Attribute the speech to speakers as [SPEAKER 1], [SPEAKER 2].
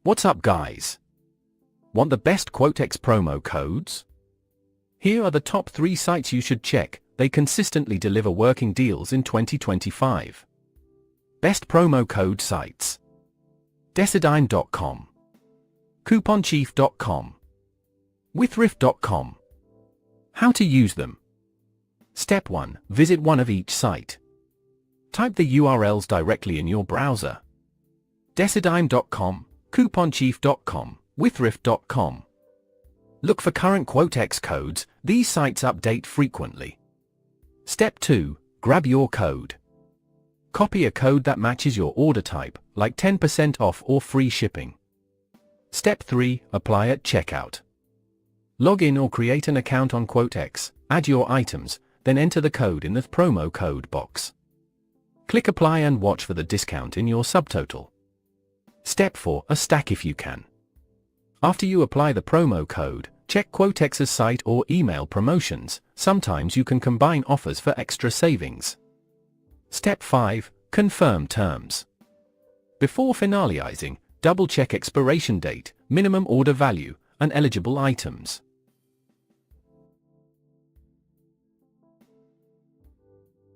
[SPEAKER 1] What's up, guys? Want the best Quotex promo codes? Here are the top 3 sites you should check. They consistently deliver working deals in 2025. Best promo code sites: Decidim.com, CouponChief.com, Withrift.com. How to use them. Step 1. Visit one of each site. Type the URLs directly in your browser. Decidim.com, CouponChief.com, Withrift.com. Look for current Quotex codes. These sites update frequently. Step 2. Grab your code. Copy a code that matches your order type, like 10% off or free shipping. Step 3. Apply at checkout. Log in or create an account on Quotex, add your items, then enter the code in the promo code box. Click Apply and watch for the discount in your subtotal. Step 4. A stack if you can. After you apply the promo code, check Quotex's site or email promotions. Sometimes you can combine offers for extra savings. Step 5. Confirm terms. Before finalizing, double-check expiration date, minimum order value, and eligible items.